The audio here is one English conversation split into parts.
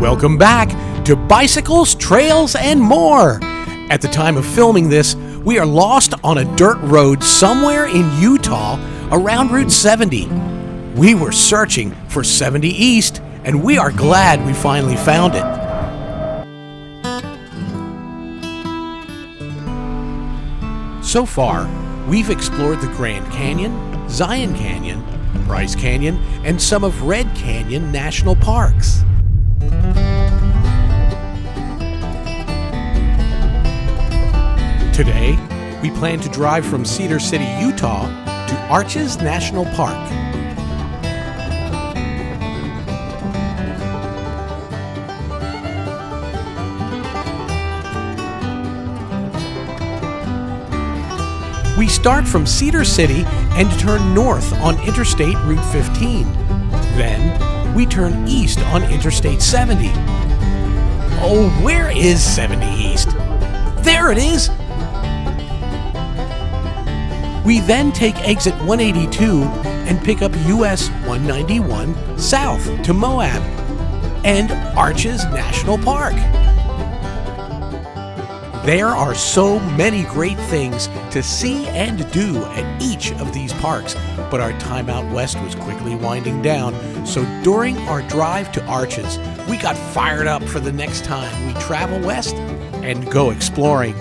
Welcome back to Bicycles, Trails, and More. At the time of filming this, we are lost on a dirt road somewhere in Utah around Route 70. We were searching for 70 East, and we are glad we finally found it. So far, we've explored the Grand Canyon, Zion Canyon, Bryce Canyon, and some of Red Canyon National Parks. Today, we plan to drive from Cedar City, Utah to Arches National Park. We start from Cedar City and turn north on Interstate Route 15. Then, we turn east on Interstate 70. Oh, where is 70 East? There it is! We then take exit 182 and pick up US 191 south to Moab and Arches National Park. There are so many great things to see and do at each of these parks, but our time out west was quickly winding down, so during our drive to Arches, we got fired up for the next time we travel west and go exploring.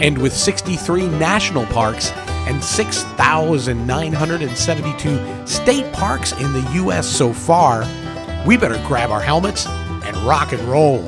And with 63 national parks and 6,972 state parks in the U.S. so far, we better grab our helmets and rock and roll.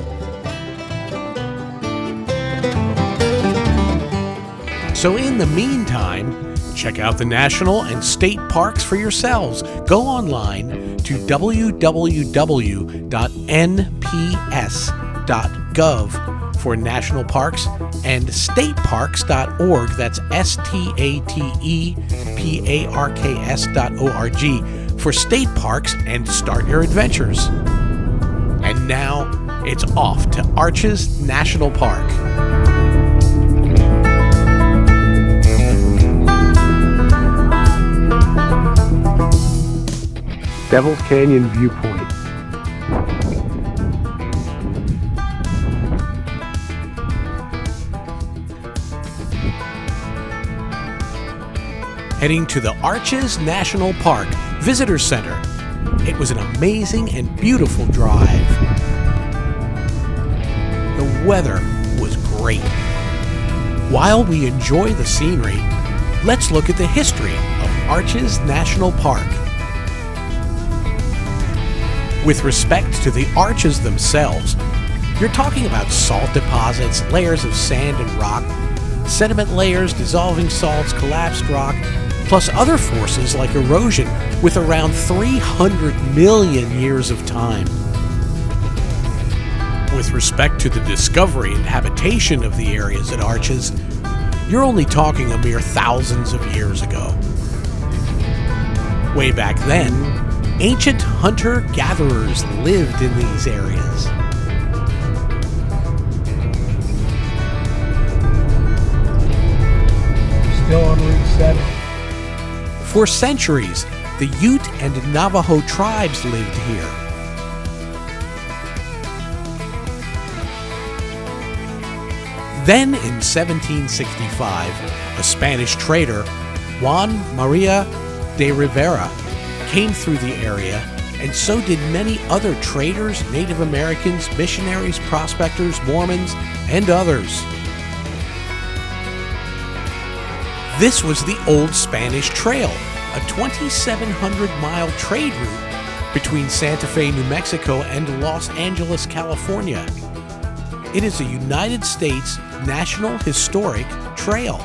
So in the meantime, check out the national and state parks for yourselves. Go online to www.nps.gov for national parks and stateparks.org, that's stateparks.org, for state parks and start your adventures. And now it's off to Arches National Park. Devil's Canyon Viewpoint. Heading to the Arches National Park Visitor Center. It was an amazing and beautiful drive. The weather was great. While we enjoy the scenery, let's look at the history of Arches National Park. With respect to the arches themselves, you're talking about salt deposits, layers of sand and rock, sediment layers, dissolving salts, collapsed rock, plus other forces like erosion with around 300 million years of time. With respect to the discovery and habitation of the areas at Arches, you're only talking a mere thousands of years ago. Way back then, ancient hunter-gatherers lived in these areas. Still on Route 7. For centuries, the Ute and Navajo tribes lived here. Then in 1765, a Spanish trader, Juan Maria de Rivera, came through the area, and so did many other traders, Native Americans, missionaries, prospectors, Mormons, and others. This was the Old Spanish Trail, a 2,700-mile trade route between Santa Fe, New Mexico, and Los Angeles, California. It is a United States National Historic Trail.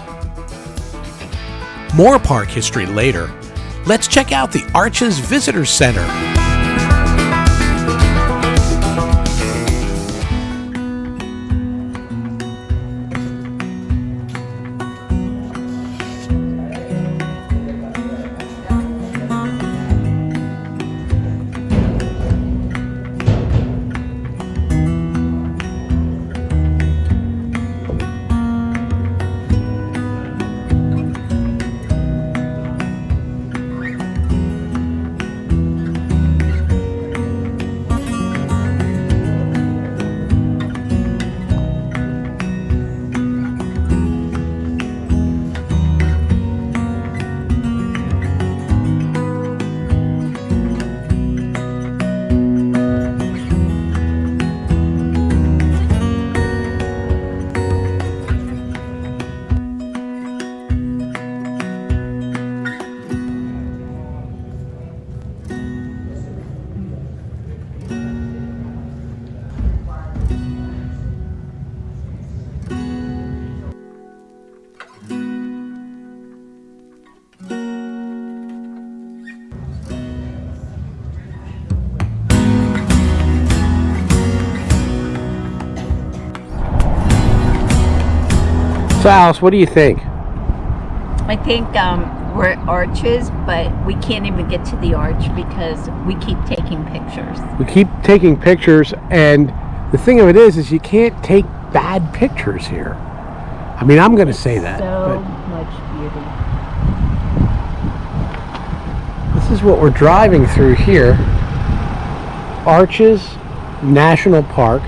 More park history later. Let's check out the Arches Visitor Center. So Alice, what do you think? I think we're at arches, but we can't even get to the arch because we keep taking pictures. We keep taking pictures, and the thing of it is you can't take bad pictures here. I mean, I'm going to say that. So much beauty. This is what we're driving through here. Arches National Park.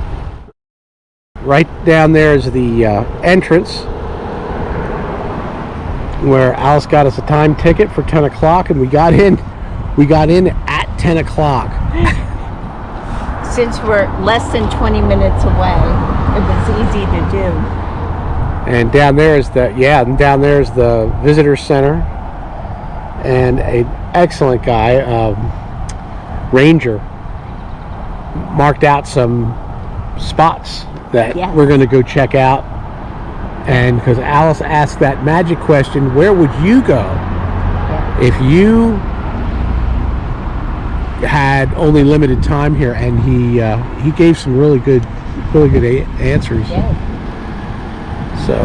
Right down there is the entrance, where Alice got us a time ticket for 10 o'clock, and we got in at 10 o'clock. Since we're less than 20 minutes away, it was easy to do. And down there is the visitor center, and an excellent guy, ranger, marked out some spots that we're going to go check out. And because Alice asked that magic question, where would you go if you had only limited time here? And he gave some really good answers. So,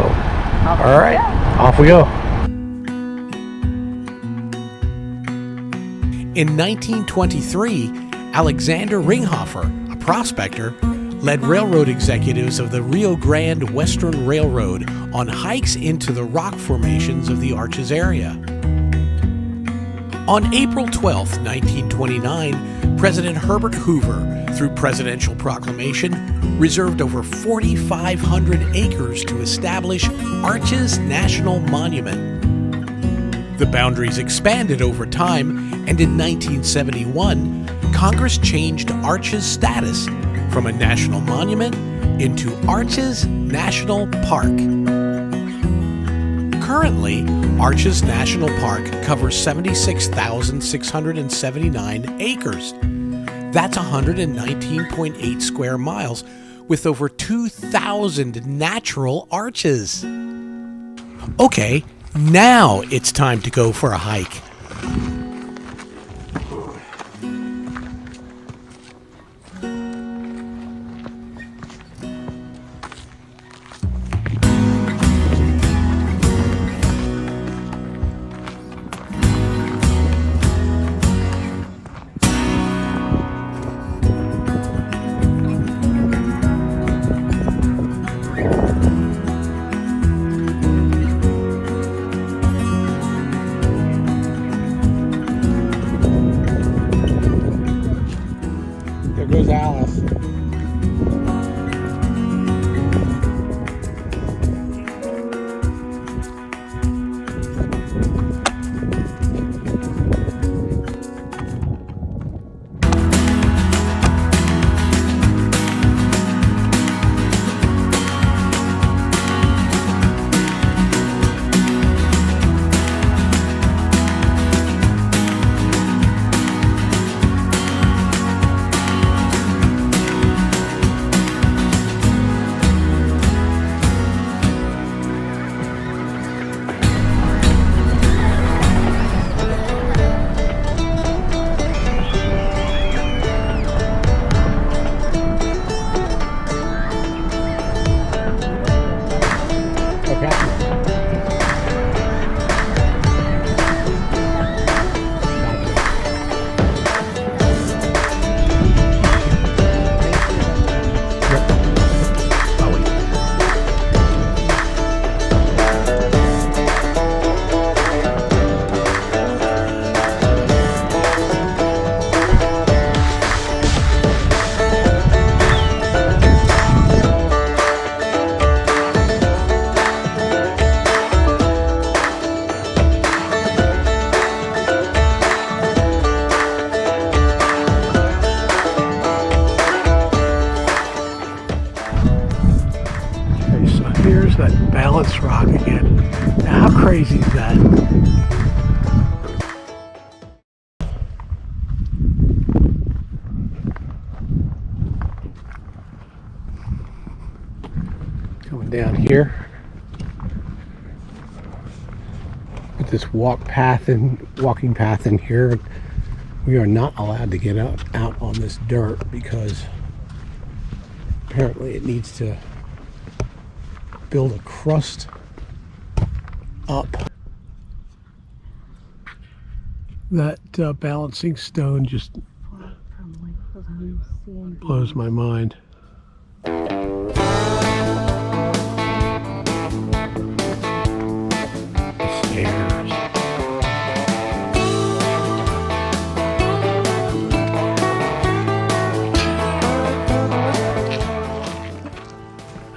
all right, off we go. In 1923, Alexander Ringhofer, a prospector, led railroad executives of the Rio Grande Western Railroad on hikes into the rock formations of the Arches area. On April 12, 1929, President Herbert Hoover, through presidential proclamation, reserved over 4,500 acres to establish Arches National Monument. The boundaries expanded over time, and in 1971, Congress changed Arches' status from a national monument into Arches National Park. Currently, Arches National Park covers 76,679 acres. That's 119.8 square miles, with over 2,000 natural arches. Okay, now it's time to go for a hike. There goes Alice. Here's that balance rock again. Now, how crazy is that? Coming down here. Put this walking path in here. We are not allowed to get out on this dirt because apparently it needs to build a crust up. That balancing stone just blows my mind. Stairs.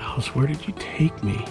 Alice, where did you take me?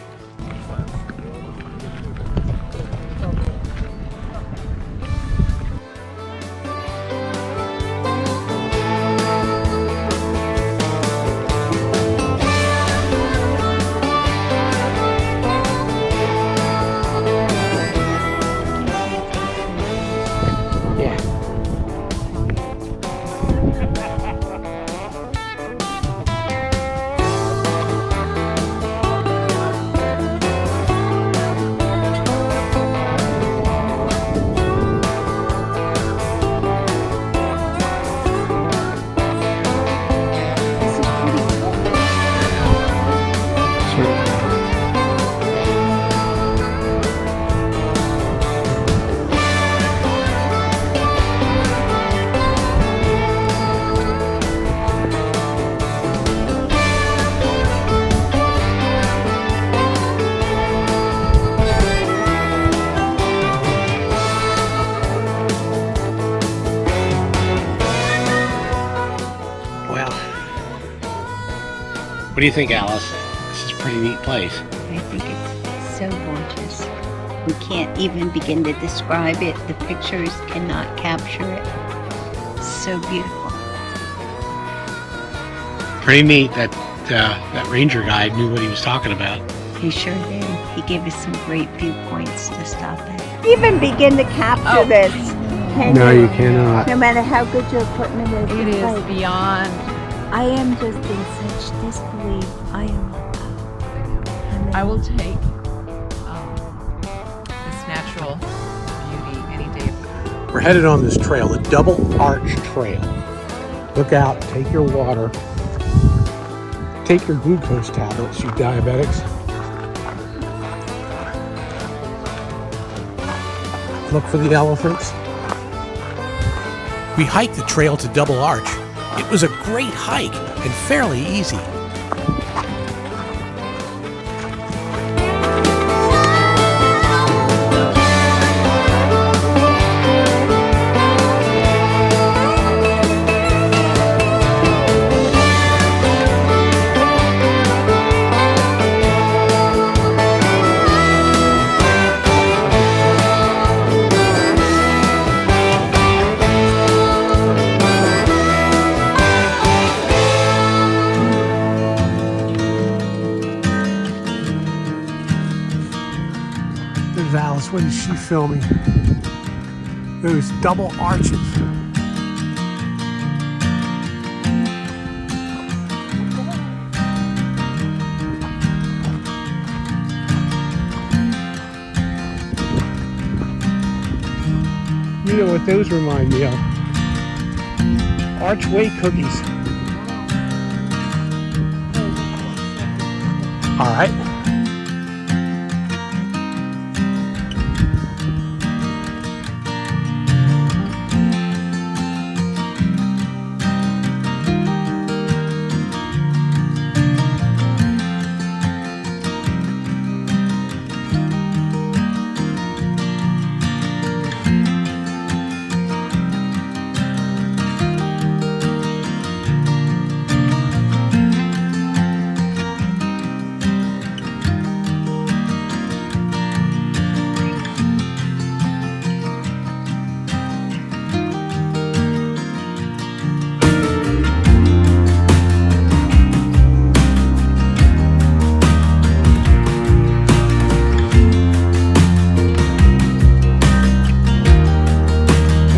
What do you think, Alice? This is a pretty neat place. I think it's so gorgeous. We can't even begin to describe it. The pictures cannot capture it. So beautiful. Pretty neat that that ranger guide knew what he was talking about. He sure did. He gave us some great viewpoints to stop at. Even begin to capture this. No, you cannot. No matter how good your equipment is. It is like, beyond. I am just in such disbelief. I am. I will take this natural beauty any day. We're headed on this trail, the Double Arch Trail. Look out, take your water, take your glucose tablets, you diabetics. Look for the elephants. We hiked the trail to Double Arch. It was a great hike and fairly easy. There's Alice, what is she filming? Those double arches. You know what those remind me of? Archway cookies. All right.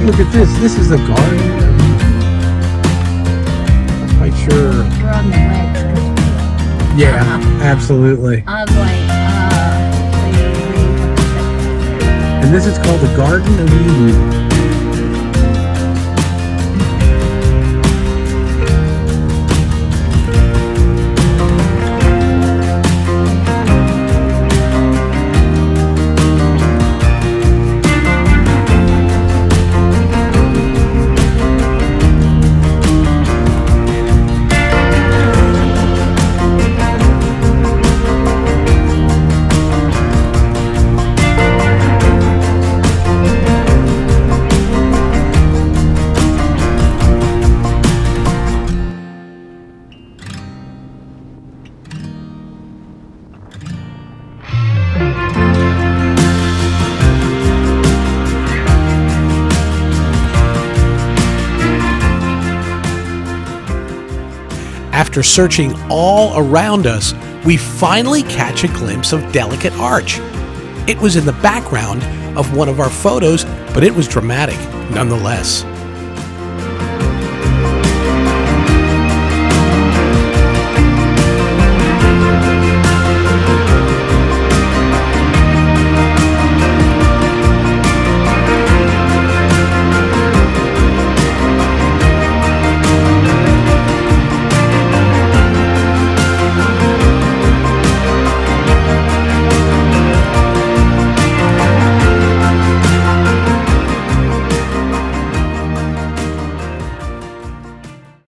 Look at this. This is the garden. Not quite sure. We're on the ledge. Yeah, absolutely. I'm like, And this is called the Garden of Eden. After searching all around us, we finally catch a glimpse of delicate arch. It was in the background of one of our photos, but it was dramatic nonetheless.